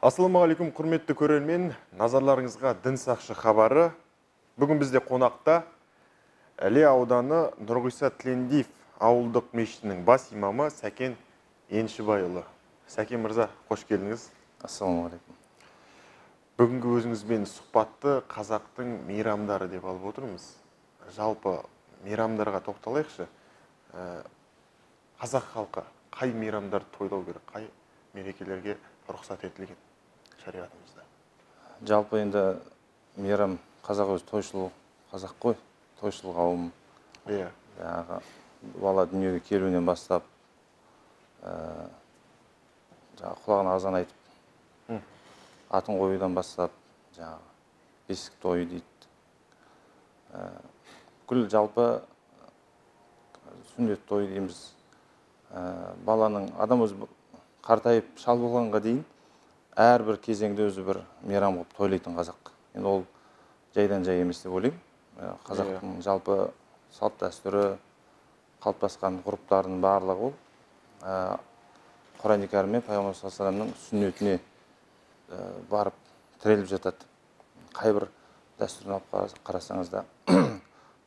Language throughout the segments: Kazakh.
Ассалаумағалейкум, құрметті көрермен, назарларыңызға дін сақшы хабары. Бүгін бізде қонақта Іле ауданы Нұрғиса Тілендиев ауылдық мешітінің бас имамы Сәкен Еншібайұлы. Сәкен мырза, қош келдіңіз. Ассалаумағалейкум. Бүгінгі өзіңізбен сұхбатты қазақтың мейрамдары деп алып отырмыз. Жалпы мейрамдарға тоқталайықшы. Қазақ халқы қай мейрамдарды тойлау керек, қай мерекелерге рұқсат етілген шариғатымызда? Жалпы енді мейрам қазақ өзі тойшыл қазақ қой, тойшыл қауым. Иә. Жаңағы бала дүниеге келуінен бастап, жаңағы құлағына азан айтып, атын қоюдан бастап, жаңағы бесік тойы дейді. Бүкіл жалпы сүннет тойы дейміз. Баланың адам өзі қартайып шал болғанға дейін әрбір кезеңде өзі бір мейрам қылып тойлайтын қазақ. Енді ол жайдан жай емес деп ойлаймын. Қазақтың жалпы салт дәстүрі, қалыптасқан ғұрыптарының барлығы ол Құран-ы Кәрім мен Пайғамбар саллаллаху алейхи вассаламның сүннетіне барып тіреліп жатады. Қайбір дәстүрін алып қарасаңыз да.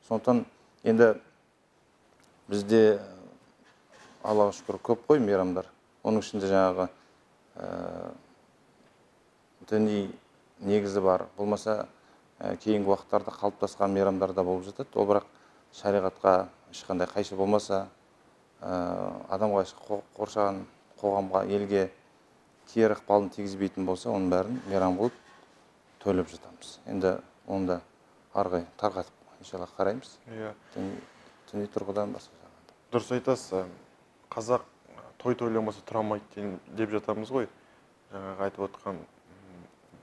Сондықтан енді бізде Аллаға шүкір көп қой мейрамдар. Оның ішінде жаңағы діни негізі бар. Болмаса кейінгі уақыттарда қалыптасқан мейрамдар да болып жатады. Ол бірақ шариғатқа ешқандай қайшы болмаса, адамға қоршаған қоғамға, елге кері ықпалын тигізбейтін болса, оның бәрін мейрам қылып тойлап жатамыз. Енді оны да арғы тарқатып иншалла қараймыз. Діни тұрғыдан басқа жағынан. Дұрыс айтасыз. Қазақ той тойламаса тұра алмайды деп жатамыз ғой. Жаңағы айтып отқан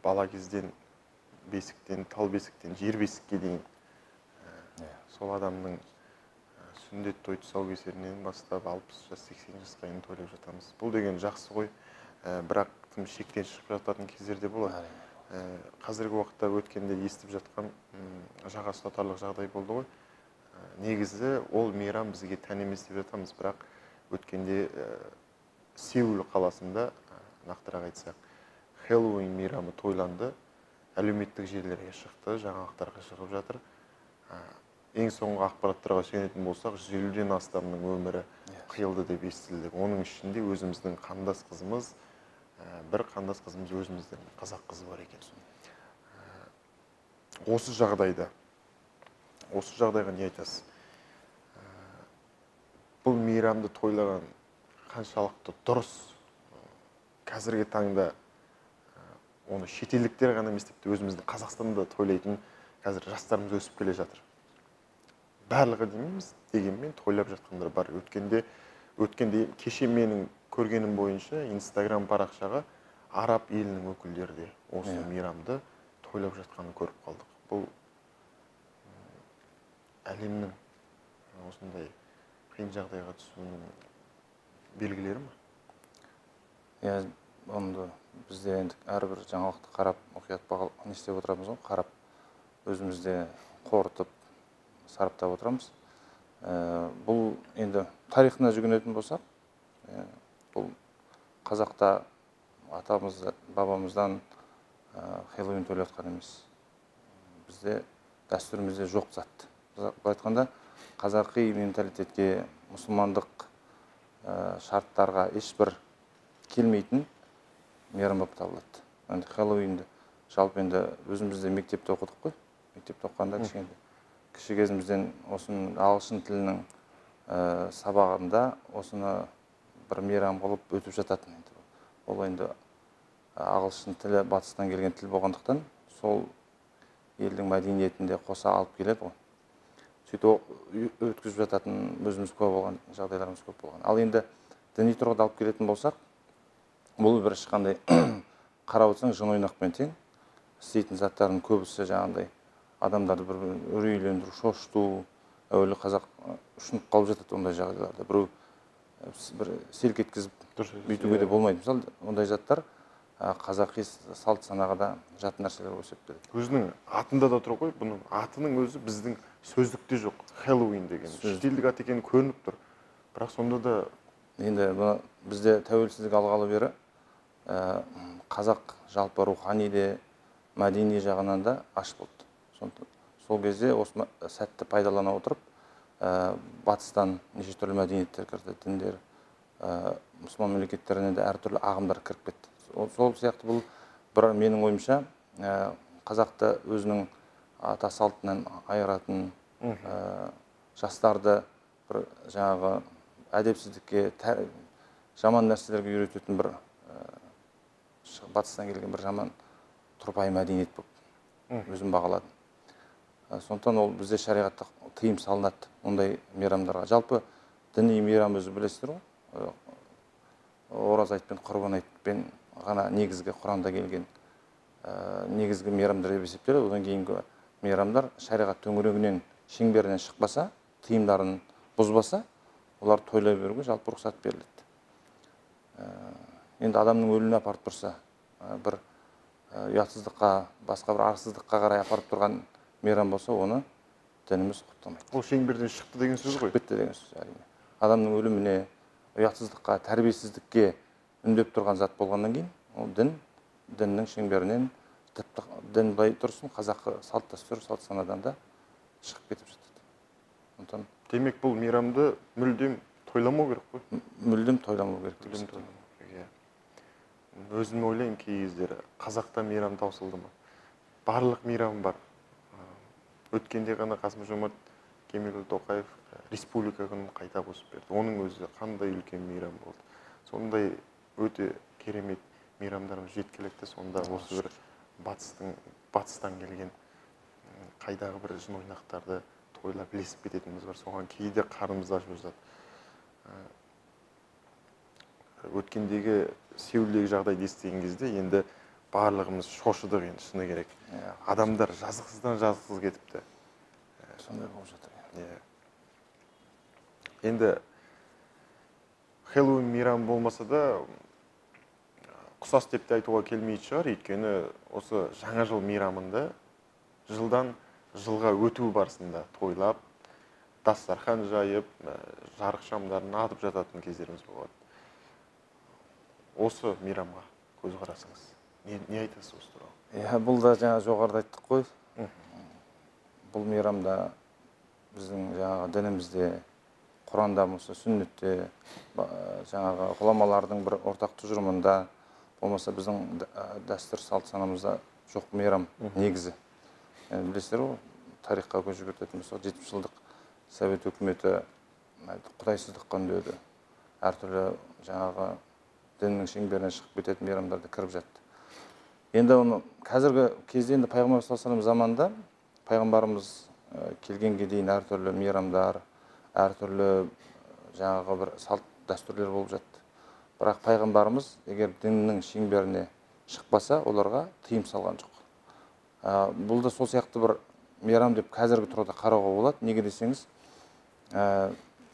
бала кезден бесіктен, тал бесіктен, жер бесікке дейін сол адамның сүндет той тұсаукесерінен бастап 60 жас, 80 жасқа дейін тойлап жатамыз. Бұл деген жақсы ғой. Бірақ тым шектен шығып жататын кездерде болады. Қазіргі уақытта өткенде естіп жатқан жаға ұстатарлық жағдай болды ғой. Негізі ол мейрам бізге тән емес деп жатамыз, бірақ өткенде Сеул қаласында, нақтырақ айтсақ, Хэллоуин мейрамы тойланды. Әлеуметтік желілерге шықты, жаңалықтарға шығып жатыр. Ең соңғы ақпараттарға сүйенетін болсақ, 150-ден астамның өмірі қиылды деп естілді. Оның ішінде өзіміздің қандас қызымыз, бір қандас қызымыз өзіміздің қазақ қызы бар екен. Осы жағдайға не айтасыз? Бұл мейрамды тойлаған қаншалықты дұрыс? Қазіргі таңда оны шетелдіктер ғана емес, тіпті өзіміздің Қазақстанда тойлайтын қазір жастарымыз өсіп келе жатыр. Барлығы демейміз, дегенмен тойлап жатқандар бар. Өткенде кеше менің көргенім бойынша Инстаграм парақшаға араб елінің өкілдері де осы мейрамды тойлап жатқанын көріп қалдық. Бұл әлемнің осындай қиын жағдайға түсуінің белгілері ме? Онды бізде енді әрбір жаңалықты қарап, мұқият не істеп отырамыз ғой, қарап өзімізде қорытып, сараптап отырамыз. Бұл енді тарихына жүгінетін болсақ, бұл қазақта атамыз, бабамыздан Хэллоуин тойлап жатқан емес. Бізде дәстүрімізде жоқ зат. Былай айтқанда, қазақи менталитетке, мұсылмандық шарттарға ешбір келмейтін мейрам болып табылады. Енді Хэллоуинді жалпы енді өзімізде мектепте оқыдық қой. Мектепте оқығанда кіші кезімізден осының ағылшын тілінің сабағында осыны бір мейрам қылып өтіп жататын. Ол енді ағылшын тілі батыстан келген тіл болғандықтан сол елдің мәдениетінде қоса алып келеді ғой. Сөйтіп өткізіп жататын өзіміз көп болған, жағдайларымыз көп болған. Ал енді діни тұрғыда алып келетін болсақ, бұл бір ешқандай қарап отырсаң жын ойнақпен тең. Істейтін заттардың көбісі жаңағындай адамдарды бір үрейлендіру, шошыту, әуелі қазақ ұшынып қалып жатады ондай жағдайларда. Біреу бір селк еткізіп бүйтуге де болмайды. Мысалы, ондай заттар қазақи салт санаға да жат нәрселер өсіп келеді. Өзінің атында да тұр ғой, бұның атының өзі біздің сөздікте жоқ. Хэллоуин деген шетелдік ат екені көрініп тұр. Бірақ сонда да енді бізде тәуелсіздік алғалы бері қазақ жалпы рухани де мәдени жағынан да аш болды. Сол кезде осы сәтті пайдалана отырып, батыстан неше түрлі мәдениеттер кірді, діндер, мұсылман мемлекеттерінен де әртүрлі ағымдар кіріп кетті. Сол сияқты бұл бір менің ойымша қазақты өзінің ата салтынан айыратын, жастарды бір жаңағы әдепсіздікке, жаман нәрселерге үйрететін бір батыстан келген бір жаман тұрпайы мәдениет болып өзім бағаладым. Сондықтан ол бізде шариғатта тыйым салынады ондай мейрамдарға. Жалпы діни мейрам өзі білесіздер ғой, ораза айт пен құрбан айтпен ғана негізгі Құранда келген негізгі мейрамдар деп есептеледі. Одан кейінгі мейрамдар шариғат төңірегінен, шеңберінен шықпаса, тыйымдарын бұзбаса, олар тойлай беруге жалпы рұқсат беріледі. Енді адамның өліміне апарып тұрса, бір ұятсыздыққа, басқа бір арсыздыққа қарай апарып тұрған мейрам болса, оны дініміз құптамайды. Ол шеңберден шықты деген сөз ғой. Бітті деген сөз, әрине. Адамның өліміне, ұятсыздыққа, тәрбиесіздікке үндеп тұрған зат болғаннан кейін, ол діннің шеңберінен, дін былай тұрсын, қазақы салт дәстүр, салт санадан да шығып кетіп жатады. Демек бұл мейрамды мүлдем тойламау керек қой? Мүлдем тойламау керек. Өзім ойлаймын, кей кездері қазақта мейрам таусылды ма? Барлық мейрам бар. Өткенде ғана Қасым-Жомарт Кемелұлы Тоқаев республика күнін қайта қосып берді. Оның өзі қандай үлкен мейрам болды. Сондай өте керемет мейрамдарымыз жеткілікті. Сонда осы бір батыстан келген қайдағы бір жын ойнақтарды тойлап ілесіп кететініміз бар. Соған кейде қарнымыз ашып жатады. Өткендегі Сеулдегі жағдайды естіген кезде енді барлығымыз шошыдық, енді шыны керек. Адамдар жазықсыздан жазықсыз кетіпті. Сондай болып жатыр. Енді Хэллоуин мейрам болмаса да құсас деп те айтуға келмейді шығар, өйткені осы жаңа жыл мейрамында жылдан жылға өту барысында тойлап, дастархан жайып, жарық шамдарын атып жататын кездеріміз болады. Осы мейрамға көзқарасыңыз не айтасыз осы туралы? Бұл да жаңа жоғарыда айттық қой. Бұл мейрамда біздің жаңағы дінімізде, Құранда болса, сүннетте, жаңағы ғұламалардың бір ортақ тұжырымында, болмаса біздің дәстүр салт санамызда жоқ мейрам негізі. Білесіздер ғой, тарихқа көз жүгіртетін болса, 70 жылдық Совет өкіметі құдайсыздыққа үндеді. Әртүрлі жаңағы діннің шеңберінен шығып кететін мейрамдарды кіріп жатты. Енді оны қазіргі кезде енді Пайғамбар саллаллаху алейхи заманында пайғамбарымыз келгенге дейін әртүрлі мейрамдар, әртүрлі жаңағы бір салт дәстүрлер болып жатты. Бірақ пайғамбарымыз егер діннің шеңберіне шықпаса, оларға тыйым салған жоқ. Бұл да сол сияқты бір мейрам деп қазіргі тұрғыда қарауға болады. Неге десеңіз,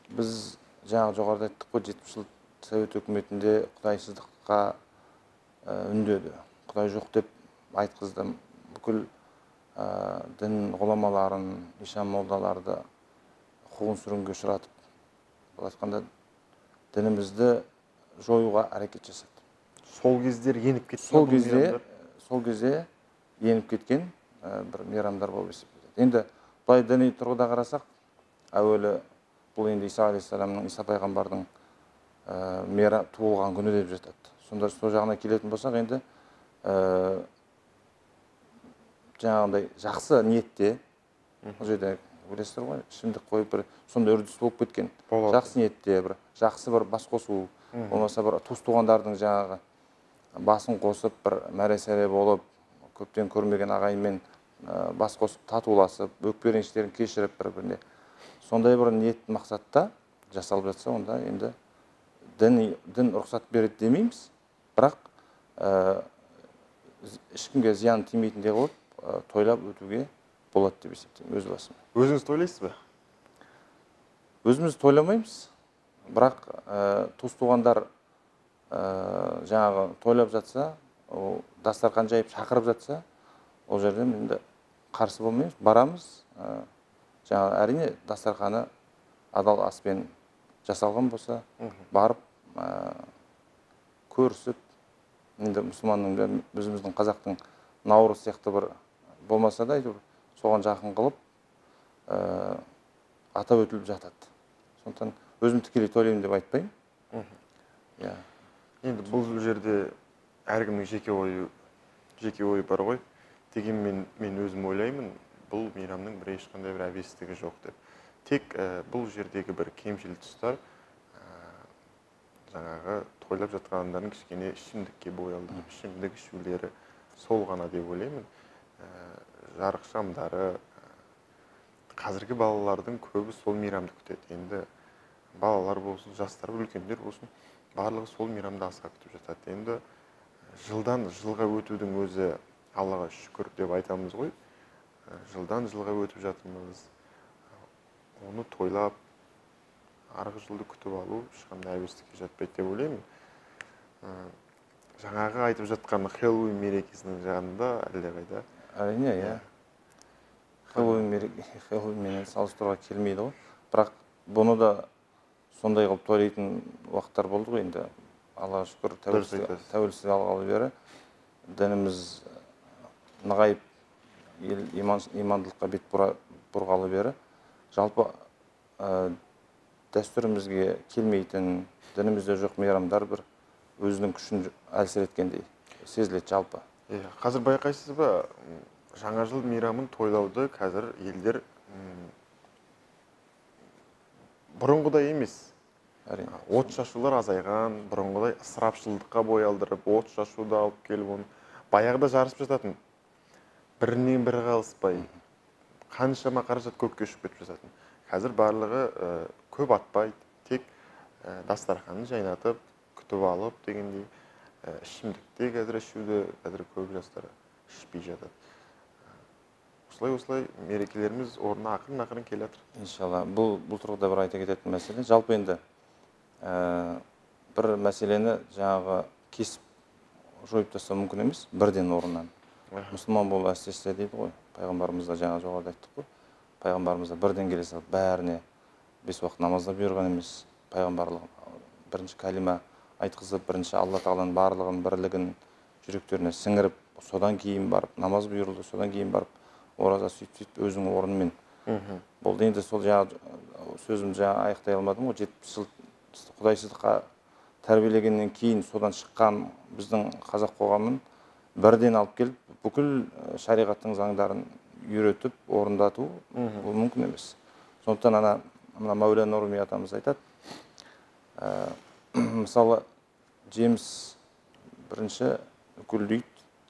біз жаңағы жоғарыда айттық қой, 70 жыл Совет өкіметінде құдайсыздыққа үндеді. Құдай жоқ деп айтқызды. Бүкіл дін ғұламаларын, ишан молдаларды қуғын сүргінге ұшыратып, бұл айтқанда дінімізді жоюға әрекет жасады. Сол кездер еніп кеткен. Сол кезде еніп кеткен бір мейрамдар болып есептеледі. Енді былай діни тұрғыда қарасақ, әуелі бұл енді Иса алейхиссаламның, Иса пайғамбардың туылған күні деп жатады. Сонда сол жағына келетін болсақ, енді жаңағындай жақсы ниетте, бұл жерде білесіздер ғой, ішімдік қойып бір сонда үрдіс болып кеткен. Жақсы ниетте бір жақсы бір бас қосу, болмаса бір туыс-туғандардың жаңағы басын қосып, бір мәре-сәре болып, көптен көрмеген ағайынмен бас қосып, татуласып, өкпе-реніштерін кешіріп бір-біріне. Сондай бір ниет мақсатта жасалып жатса, онда енді дін рұқсат береді демейміз, бірақ ешкімге зиян тимейтіндей қылып тойлап өтуге болады деп есептеймін, өз басым. Өзіңіз тойлайсыз ба? Өзіміз тойламаймыз, бірақ туыс-туғандар жаңағы тойлап жатса, дастархан жайып шақырып жатса, ол жерден енді қарсы болмаймыз, барамыз. Жаңағы әрине дастарханы адал аспен жасалған болса, барып көрісіп, енді мұсылманның да өзіміздің қазақтың наурыз сияқты бір болмаса да әйтеуір соған жақын қылып атап өтіліп жатады. Сондықтан өзім тікелей тойлаймын деп айтпаймын. Иә. Енді бұл жерде әркімнің жеке ойы бар ғой. Дегенмен мен өзім ойлаймын, бұл мейрамның бір ешқандай бір әбестігі жоқ деп. Тек бұл жердегі бір кемшіл тұстар жаңағы тойлап жатқандардың кішкене ішімдікке боялдырып, ішімдік ішулері сол ғана деп ойлаймын. Жарық шамдары, қазіргі балалардың көбі сол мейрамды күтеді. Енді балалар болсын, жастар, үлкендер болсын, барлығы сол мейрамды асыға күтіп жатады. Енді жылдан жылға өтудің өзі Аллаға шүкір деп айтамыз ғой. Жылдан жылға өтіп жатырмыз. Оны тойлап, арғы жылды күтіп алу ешқандай әбестікке жатпайды деп ойлаймын. Жаңағы айтып жатқан Хэллоуин мерекесінің жанында әлдеқайда. Әрине, иә. Хэллоуинмен салыстыруға келмейді ғой. Бірақ бұны да сондай қылып тойлайтын уақыттар болды ғой енді. Аллаға шүкір, тәуелсіздік алғалы бері дініміз нығайып, имандылыққа бет бұрғалы бері жалпы дәстүрімізге келмейтін, дінімізде жоқ мейрамдар бір өзінің күшін әлсір еткендей сезіледі жалпы. Қазір байқайсыз ба, жаңа жыл мейрамын тойлауды қазір елдер бұрынғыдай емес. От шашулар азайған, бұрынғыдай ысырапшылдыққа бой алдырып, от шашуды алып келіп, оны баяғыда жарысып жататын. Бірінен бірі қалыспай, қаншама қаражат көкке ұшып кетіп жататын. Қазір барлығы көп атпайды, тек дастарханын жайнатып, күтіп алып дегендей, ішімдікте қазір ішуді қазір көп жастар ішпей жатады. Осылай мерекелеріміз орнына ақырын келе жатыр. Иншалла, бұл тұрғыда бір айта кететін мәселе. Жалпы енді бір мәселені жаңағы кесіп жойып тастау мүмкін емес, бірден орнынан. Мұсылман болу әстесе дейді ғой. Пайғамбарымыз да жаңа жоғарыда айттық қой. Пайғамбарымыз да бірден келе салып, бәріне 5 уақыт намазда бұйырған емес. Пайғамбарлық бірінші кәлима айтқызып, бірінші Алла Тағаланың барлығын, бірлігін жүректеріне сіңіріп, содан кейін барып намаз бұйырылды, содан кейін барып ораза сөйтіп өзінің орнымен болды. Енді сол сөзімді аяқтай алмадым ғой. 70 жыл құдайсыздыққа тәрбиелегеннен кейін содан шыққан біздің қазақ қоғамын бірден алып келіп, бүкіл шариғаттың заңдарын үйретіп, орындату бұл мүмкін емес. Сондықтан мына Мәулен Руми атамыз айтады, мысалы, жеміс бірінші гүлдейді,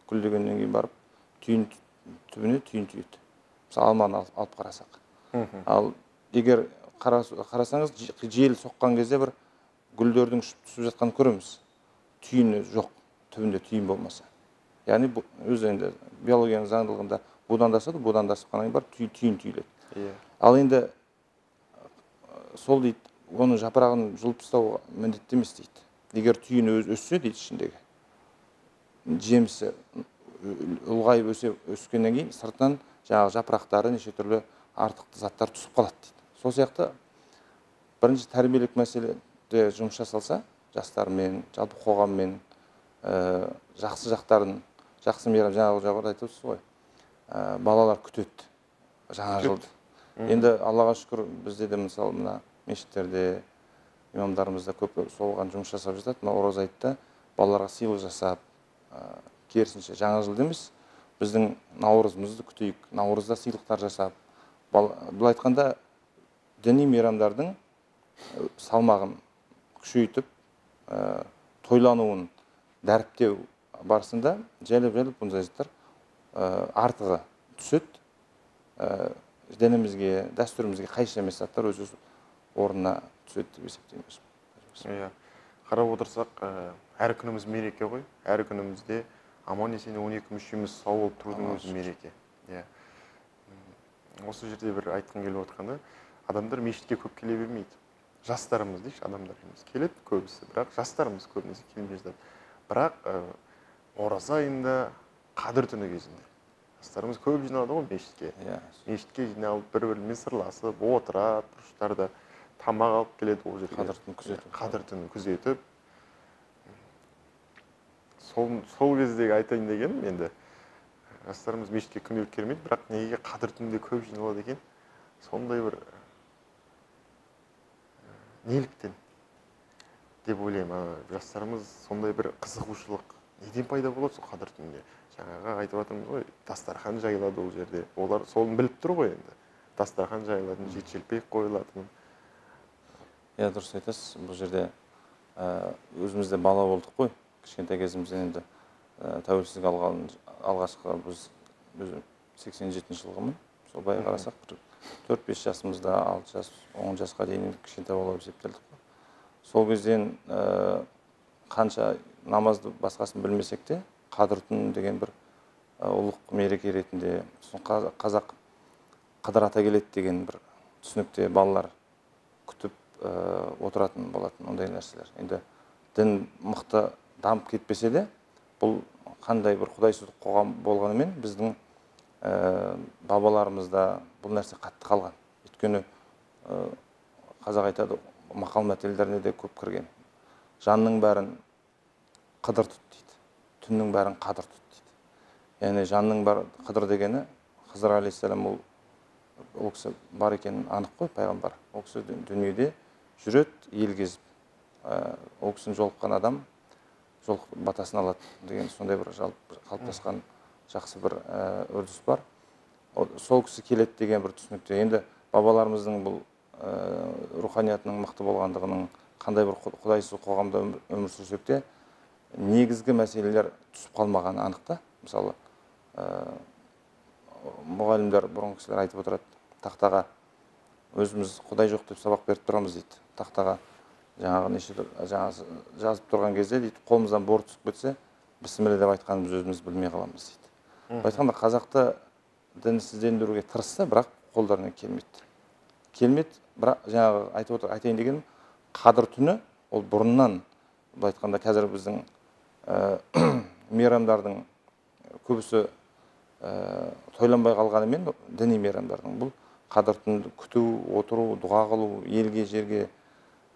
гүлдегеннен кейін барып, түбіне түйін түйеді. Мысалы, алманы алып қарасақ. Ал егер қарасаңыз, жел соққан кезде бір гүлдердің ұшып түсіп жатқанын көреміз. Түйіні жоқ, түбінде түйін болмаса. Яғни өзі енді биологияның заңдылығында будандасады, будандасып қанайын бар, түйін түйіледі. Ал енді сол дейді, оның жапырағын жұлып тастау міндетті емес дейді. Егер түйін өссе дейді ішіндегі, жемісі ұлғайып өскеннен кейін сыртынан жаңағы жапырақтары неше түрлі артықты заттар түсіп қалады дейді. Сол сияқты бірінші тәрбиелік мәселеде жұмыс жасалса, жастармен, жалпы қоғаммен жақсы жақтарын, жақсы мейрам, жаңағы айтып ғой, балалар күтеді жаңа жылды. Енді Аллаға шүкір бізде де мысалы мына мешіттерде, имамдарымызда көп солған жұмыс жасап жатады. Мына ораза айтта балаларға сыйлық жасап, керісінше жаңа жылды емес, біздің наурызымызды күтейік, наурызда сыйлықтар жасап, бұл айтқанда діни мейрамдардың салмағын күшейтіп, тойлануын дәріптеу барысында жайлап бұндай заттар артығы түседі. Дінімізге, дәстүрімізге қайшы емес заттар өз орнына түседі деп есептейміз. Қарап отырсақ, әр күніміз мереке ғой. Әр күнімізде аман есен 12 мүшеміз сау болып тұрудың өзі мереке. Осы жерде бір айтқым келіп отқаны, адамдар мешітке көп келе бермейді. Жастарымыз дейші, адамдар емес. Келеді көбісі, бірақ жастарымыз көбінесе келмей жатады. Бірақ ораза айында қадір түні кезінде жастарымыз көп жиналады ғой мешітке. Мешітке жиналып, бір-бірімен сырласып, отырады, бұрыштарда тамақ алып келеді ол жерге. Қадір түнін күзетіп. Қадір түнін күзетіп. сол кездегі айтайын дегенім, енді жастарымыз мешітке күнделік келмейді, бірақ неге қадір түнінде көп жиналады екен? Сондай бір неліктен деп ойлаймын. Жастарымыз сондай бір қызығушылық неден пайда болады сол қадір түнінде? Жаңағы айтып жатырмыз ғой, дастархан жайылады ол жерде. Олар соны біліп тұр ғой енді. Дастархан жайылатын, желпек қойылатын. Иә, дұрыс айтасыз. Бұл жерде өзімізде бала болдық қой. Кішкентай кезімізден енді тәуелсіздік алған алғашқы біз 87 жылғымын. Сол бай қарасақ 4-5 жасымызда 6 жас, 10 жасқа дейін кішкентай бала болып есептелдік қой. Сол кезден қанша намазды басқасын білмесек те, қадір түн деген бір ұлық мереке ретінде, қазақ Қадыр ата келеді деген бір түсінікте балалар күтіп отыратын болатын ондай нәрселер. Енді дін мықты дамып кетпесе де, бұл қандай бір құдайсыздық қоғам болғанымен біздің бабаларымызда бұл нәрсе қатты қалған. Өйткені қазақ айтады, мақал мәтелдеріне де көп кірген. Жанның бәрін қыдыр тұт дейді, түннің бәрін қадір тұт дейді. Яғни жанның бар қыдыр дегені Хызыр алейхиссалам, ол кісі бар екенін анық қой, пайғамбар. Ол кісі дүниеде жүреді, ел кезіп. Ол кісінің жолыққан адам жолық батасын алады деген сондай бір қалыптасқан жақсы бір үрдіс бар. Сол кісі келеді деген бір түсінікте. Енді бабаларымыздың бұл руханиятының мықты болғандығының, қандай бір құдайсыз қоғамда өмір сүрсек те, негізгі мәселелер түсіп қалмаған анық та. Мысалы, мұғалімдер, бұрынғы кісілер айтып отырады, тақтаға өзіміз құдай жоқ деп сабақ беріп тұрамыз дейді. Тақтаға жазып тұрған кезде дейді, қолымыздан бор түсіп кетсе, бісміллә деп айтқанымыз өзіміз білмей қаламыз дейді. Айтқанда қазақты дінсіздендіруге тырысса, бірақ қолдарынан келмейді. Бірақ жаңағы айтайын дегенім, қадір түні ол бұрыннан, бұл айтқанда қазір біздің мейрамдардың көбісі тойланбай қалғанымен, діни мейрамдардың бұл қадір түнді күту, отыру, дұға қылу, елге, жерге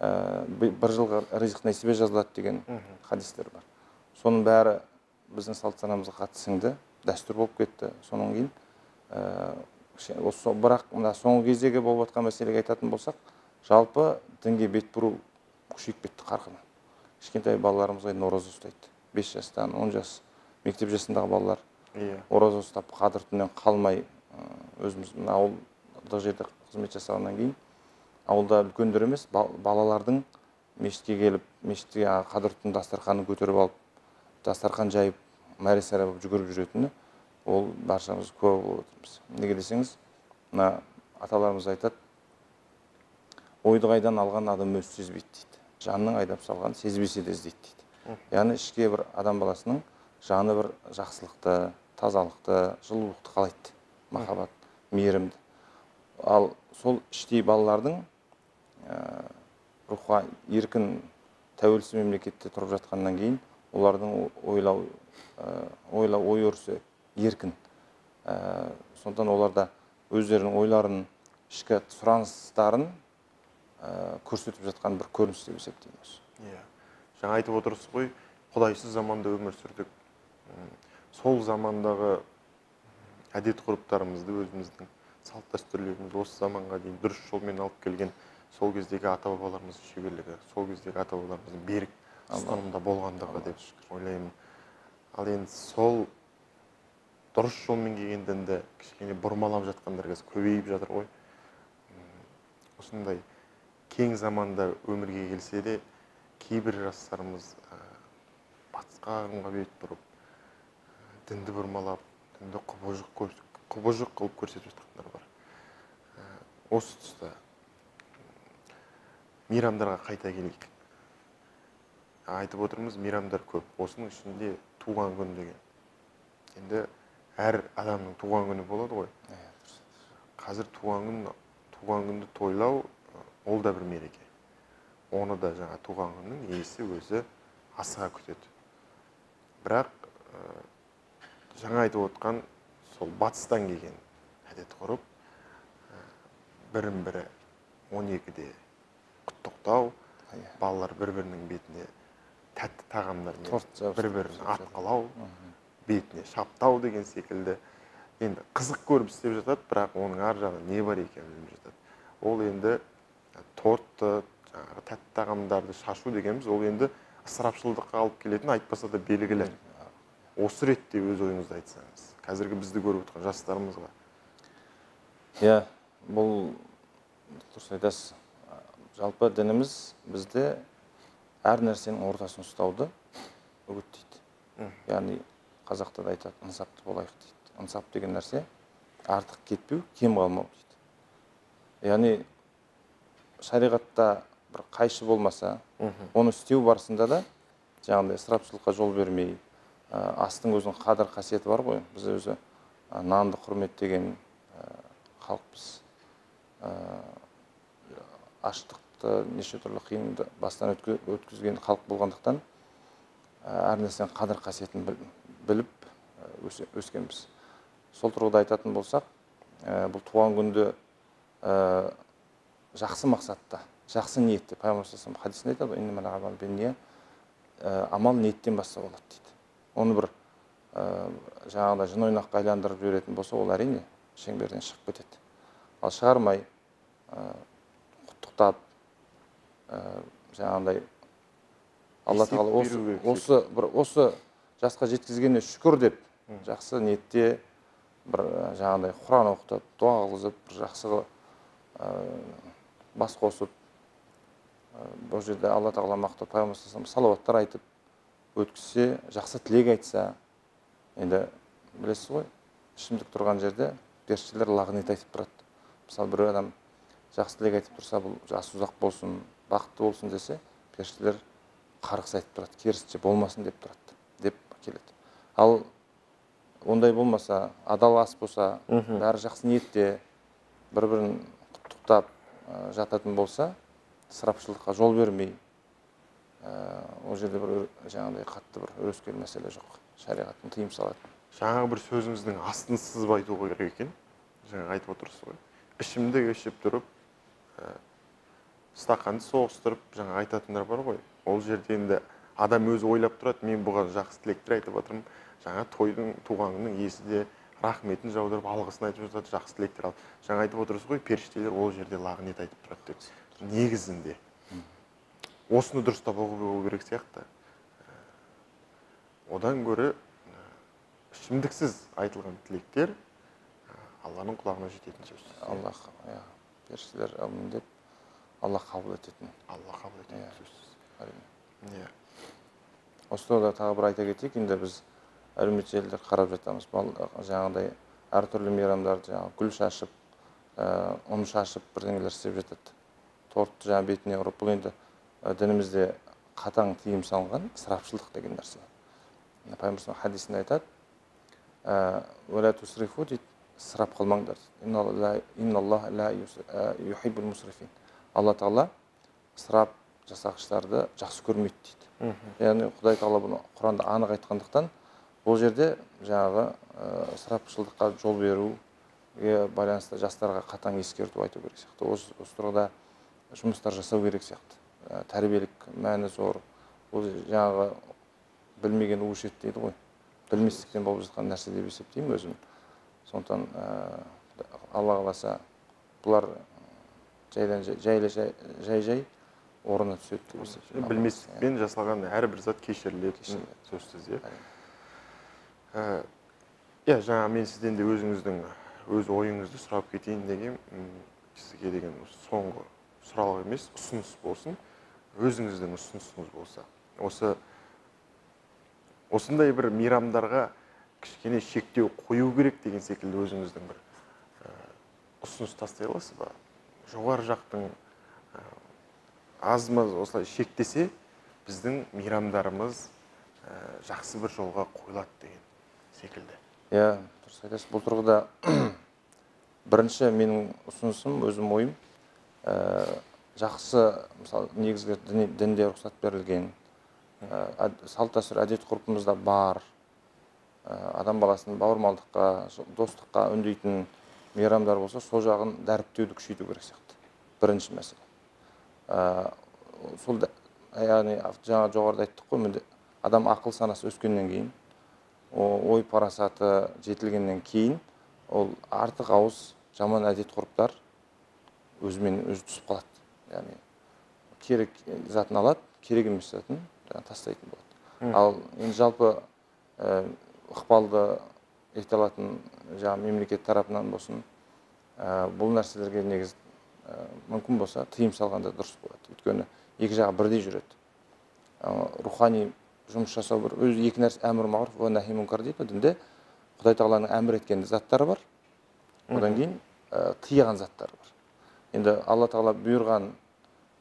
бір жылға ризық нәсібе жазылады деген хадистер бар. Соның бәрі біздің салт санамызға қатты сіңді, дәстүр болып кетті. Соның кейін бірақ мына соңғы кездегі болып жатқан мәселеге айтатын болсақ, жалпы дінге бет бұру күшейіп кетті қарқыны. Кішкентай балаларымызға ораза ұстайды. 5 жастан 10 жас мектеп жасындағы балалар ораза ұстап қадір түннен қалмай, өзіміз ауылдық жерде қызмет жасағаннан кейін ауылда үлкендер емес, балалардың мешітке келіп, мешітте қадір түн дастарханын көтеріп алып, дастархан жайып, мәре-сәре болып жүгіріп жүретіні, ол баршамыз куә болып отырмыз. Неге десеңіз, мына аталарымыз айтады, ойды қайдан алған адам өзі сезбейді дейді. Жанның айдап салған сезбесе де іздейді дейді. Яғни ішке бір адам баласының жаны бір жақсылықты, тазалықты, жылулықты қалайды, махаббат, мейірімді. Ал сол іштей балалардың рухқа еркін тәуелсіз мемлекетте тұрып жатқаннан кейін, олардың ой өрісі еркін. Сондықтан оларда өздерінің ойларын, ішкі сұраныстарын көрсетіп жатқан бір көрініс деп есептейміз. Жаңа айтып отырсыз ғой, құдайсыз заманда өмір сүрдік. Сол замандағы әдет ғұрыптарымызды, өзіміздің салт дәстүрлерімізді осы заманға дейін дұрыс жолмен алып келген сол кездегі ата-бабаларымыздың шеберлігі, сол кездегі ата-бабаларымыздың берік ұстанымда болғандығы деп ойлаймын. Ал енді сол дұрыс жолмен келген дінді кішкене бұрмалап жатқандар қазір көбейіп жатыр ғой. Осындай кең заманда өмірге келсе де, кейбір жастарымыз батысқа ағымға бет бұрып, дінді бұрмалап, дінді құбыжық қылып көрсетіп жатқандар бар. Осы тұста мейрамдарға қайта келейік. Айтып отырмыз, мейрамдар көп. Осының ішінде туған күн деген. Енді әр адамның туған күні болады ғой. Қазір туған күнді тойлау, ол да бір мереке. Оны да жаңа туған күннің иесі өзі асыға күтеді. Бірақ жаңа айтып отқан сол батыстан келген әдет ғұрып, бірін-бірі 12-де құттықтау, балалар бір-бірінің бетіне тәтті тағамдармен торт жабыстырып бір бірін істеп жатады. атқылау, бетіне шаптау деген секілді енді қызық көріп істеп жатады, бірақ оның ар жағында не бар екенін білмей жатады. Ол енді тортты, жаңағы тәтті тағамдарды шашу дегеніміз, ол енді ысырапшылдыққа алып келетін, айтпаса да белгілі. Осы ретте өз ойыңызды айтсаңыз, қазіргі бізді көріп отырған жастарымызға. Иә, бұл дұрыс айтасыз. Жалпы дініміз бізде әр нәрсенің ортасын ұстауды үгіттейді. Яғни қазақта да айтады, ынсапты болайық дейді. Ынсап деген нәрсе артық кетпеу, кем қалмау дейді. Яғни шариғатта бір қайшы болмаса, оны істеу барысында да жаңағыдай ысырапшылыққа жол бермей, астың өзінің қадір қасиеті бар ғой. Біз өзі нанды құрметтеген халықпыз. Аштықты, неше түрлі қиынды бастан өткізген халық болғандықтан әр нәрсенің қадір қасиетін біліп өскенбіз. Сол тұрғыда айтатын болсақ, бұл туған күнді жақсы мақсатта, жақсы ниетте, пайғамбар саллаллаху алейхи хадисінде айтады, иннамал аъмалу бинният, амал ниеттен бастау болады дейді. Оны бір жаңағыдай жын ойнаққа айландырып жіберетін болса, ол әрине шеңберден шығып кетеді. Ал шығармай, құттықтап, жаңағыдай Алла тағала осы жасқа жеткізгеніне шүкір деп, жақсы ниетте бір жаңағыдай Құран оқытып, дуа қылғызып, бір жақсы бас қосып, бұл жерде Алла тағала мақтап, пайғамбар саллаллаху салауаттар айтып өткізсе, жақсы тілек айтса, енді білесіз ғой, ішімдік тұрған жерде періштелер лағнет айтып тұрады. Мысалы, бір адам жақсы тілек айтып тұрса, бұл жасы ұзақ болсын, бақытты болсын десе, періштелер қарғыс айтып тұрады, керісінше болмасын деп тұрады, деп келеді. Ал ондай болмаса, адал ас болса, бәрі жақсы ниетте бір-бірін құттықтап жататын болса, ысырапшылдыққа жол бермей, ол жерде бір жаңағыдай қатты бір өрескел мәселе жоқ. Шариғаттың тыйым салатын. Жаңағы бір сөзіңіздің астын сызып айту керек екен. Жаңа айтып отырсыз ғой. Ішімдік ішіп тұрып, стақанды соғыстырып, жаңа айтатындар бар ғой. Ол жерде енді адам өзі ойлап тұрады, мен бұған жақсы тілектер айтып жатырмын. Жаңа тойдың, туған күннің иесі де рахметін жаудырып, алғысын айтып жатады, жақсы тілектер алып. Жаңа айтып отырсыз ғой, періштелер ол жерде лағнет айтып тұрады деп. Негізінде осыны дұрыстап оқу керек сияқты. Одан гөрі ішімдіксіз айтылған тілектер Алланың құлағына жететін сөз. Аллах, періштелер әумин деп, Аллах қабыл ететін. Аллах қабыл ететін сөз. Осы тұрғыда тағы бір айта кетейік, енді біз әлеуметтік желілерді қарап жатамыз. Жаңағыдай әртүрлі мейрамдарды гүл шашып, ұн шашып бірдеңелер істеп жатады. Тортты жаңа бетіне ұрып, бұл енді дінімізде қатаң тыйым салынған ысырапшылдық деген нәрсе. Пайғамбар хадисінде айтады, "Уәлә тусрифу" дейді, ысырап қылмаңдар. Инналлаха ла юхиббул мусрифин. Алла тағала ысырап жасағыштарды жақсы көрмейді дейді. Яғни Құдай тағала бұны Құранда анық айтқандықтан, бұл жерде жаңағы ысырапшылдыққа жол беруге байланысты жастарға қатаң ескерту айту керек сияқты. Осы тұрғыда жұмыстар жасау керек сияқты. Тәрбиелік мәні зор. Ол жаңағы білмеген у ішеді дейді ғой. Білместіктен болып жатқан нәрсе деп есептеймін өзім. Сондықтан Алла қаласа бұлар жай орнына түседі деп есептеймін. Білместікпен жасалған әрбір зат кешіріледі, сөзсіз. Жаңа мен сізден де өзіңіздің өз ойыңызды сұрап кетейін деген, сізге деген соңғы сұралық емес, ұсыныс болсын. Өзіңіздің ұсынысыңыз болса. Осындай бір мейрамдарға кішкене шектеу қою керек деген секілді өзіңіздің бір ұсыныс тастай аласыз ба? Жоғары жақтың аз-маз осылай шектесе, біздің мейрамдарымыз жақсы бір жолға қойылады деген секілді. Дұрыс айтасыз. Бұл тұрғыда бірінші менің ұсынысым, өзім ойым, жақсы, мысалы, негізгі дінде рұқсат берілген, салт дәстүр әдет ғұрпымызда бар, адам баласын бауырмалдыққа, достыққа үндейтін мейрамдар болса, сол жағын дәріптеуді күшейту керек сияқты. Бірінші мәселе. Сол яғни жаңа жоғарыда айттық қой, адам ақыл санасы өскеннен кейін, ой парасаты жетілгеннен кейін, ол артық ауыз жаман әдет ғұрыптар өзімен өзі түсіп қалады. Яғни керек затын алады, керек емес затын тастайтын болады. Ал енді жалпы ықпалды ете алатын жаңа мемлекет тарапынан болсын, бұл нәрселерге негіз мүмкін болса тыйым салғанда дұрыс болады. Өйткені екі жағы бірдей жүреді. Рухани жұмыс жасау бір өзі екі нәрсе, әмір мағруф ва нахи мункар дейді дінде. Құдай тағаланың әмір еткен заттары бар, одан кейін тыйған заттары бар. Енді Алла тағала бұйырған,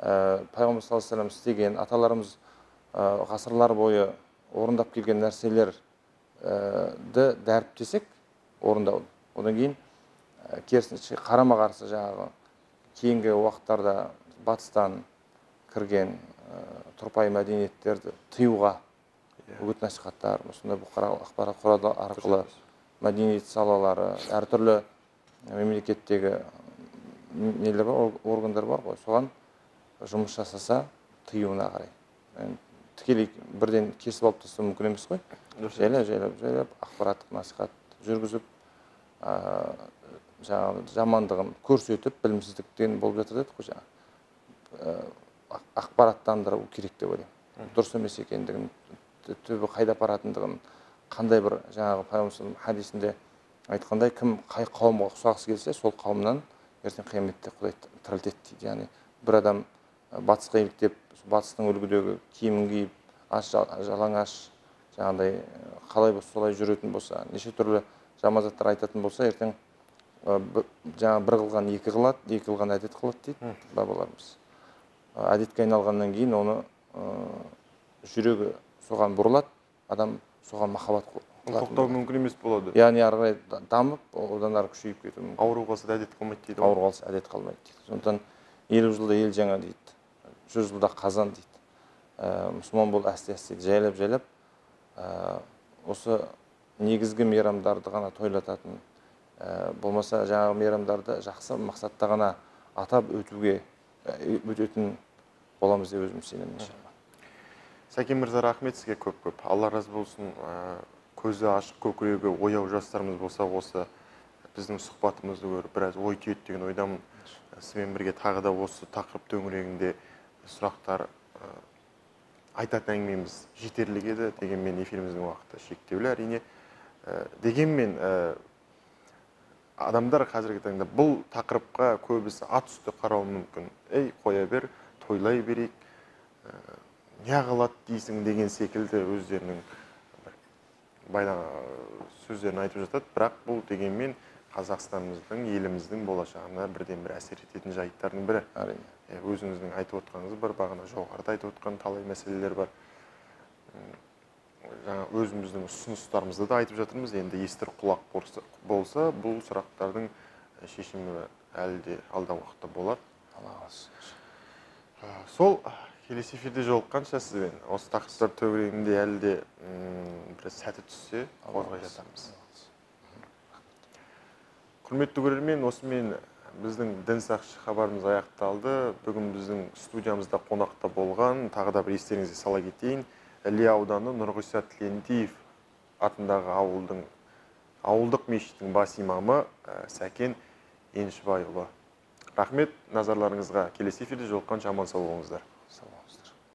пайғамбар саллаллаху алейхи ва саллям істеген, аталарымыз ғасырлар бойы орындап келген нәрселерді дәріптесек орындау. Одан кейін керісінше қарама қарсы жаңағы кейінгі уақыттарда батыстан кірген тұрпайы мәдениеттерді тыюға үгіт насихаттар, осындай бұқаралық ақпарат құралы арқылы мәдениет салалары, әртүрлі мемлекеттегі нелер бар, органдар бар ғой, соған жұмыс жасаса тыюына қарай. Тікелей бірден кесіп алып тастау мүмкін емес қой. Жайлап ақпараттық насихат жүргізіп, жамандығын көрсетіп, білімсіздіктен болып жатыр деді қой жаңа. Ақпараттандыру керек деп ойлаймын. Дұрыс емес екендігін, түбі қайда апаратындығын, қандай бір жаңағы пайғамбар хадисінде айтқандай, кім қай қауымға ұқсағысы келсе, сол қауымнан ертең қияметте Құдай тірілтеді дейді. Яғни бір адам батысқа еліктеп, батыстың үлгідегі киімін киіп, жалаңаш, жаңағыдай қалай болса солай жүретін болса, неше түрлі жаман заттар айтатын болса, ертең жаңа бір қылған екі қылады, екі қылған әдет қылады дейді бабаларымыз. Әдетке айналғаннан кейін оны жүрегі соған бұрылады, адам соған махаббат қылады. Тоқтау мүмкін емес болады. Яғни ары қарай дамып, одан ары күшейіп кетуі мүмкін. Ауру қалса да әдет қалмайды дейді. Ауру қалса әдет қалмайды дейді. Сондықтан 50 жылда ел жаңа дейді, 100 жылда қазан дейді. Мұсылман бол әсте-әсте жайлап, осы негізгі мейрамдарды ғана тойлататын, болмаса жаңағы мейрамдарды жақсы мақсатта ғана атап өтетін боламыз деп өзім сенемін. Сәкен мырза, рахмет сізге көп. Алла разы болсын. Көзі ашық, көкірегі ояу жастарымыз болса, осы біздің сұхбатымызды көріп, біраз ой түйеді деген ойдамын. Сізбен бірге тағы да осы тақырып төңірегінде сұрақтар айтатын әңгімеміз жетерлік еді. Дегенмен эфиріміздің уақыты шектеулі әрине. Дегенмен адамдар қазіргі таңда бұл тақырыпқа көбісі ат үсті қарауы мүмкін. Ей, қоя бер, тойлай берейік, не қылады дейсің деген секілді өздерінің сөздерін айтып жатады. Бірақ бұл дегенмен Қазақстанымыздың, еліміздің болашағына бірден бір әсер ететін жайттардың бірі. Өзіңіздің айтып отқаныңыз бар, бағана жоғарыда айтып отқан талай мәселелер бар. Жаңа өзіміздің ұсыныстарымызды да айтып жатырмыз. Енді естір құлақ болса, бұл сұрақтардың шешімі әлі де алдағы уақытта болады. Сол келесі эфирде жолыққанша сізбен осы тақырыптар төңірегінде әлі де бір сәті түссе қозғай жатармыз. Құрметті көрермен, осымен біздің дін сақшы хабарымыз аяқталды. Бүгін біздің студиямызда қонақта болған, тағы да бір естеріңізге сала кетейін, Іле ауданы Нұрғиса Тілендиев атындағы ауылдық мешіттің бас имамы Сәкен Еншібайұлы. Рахмет, назарларыңызға. Келесі эфирде жолыққанша аман сау болыңыздар.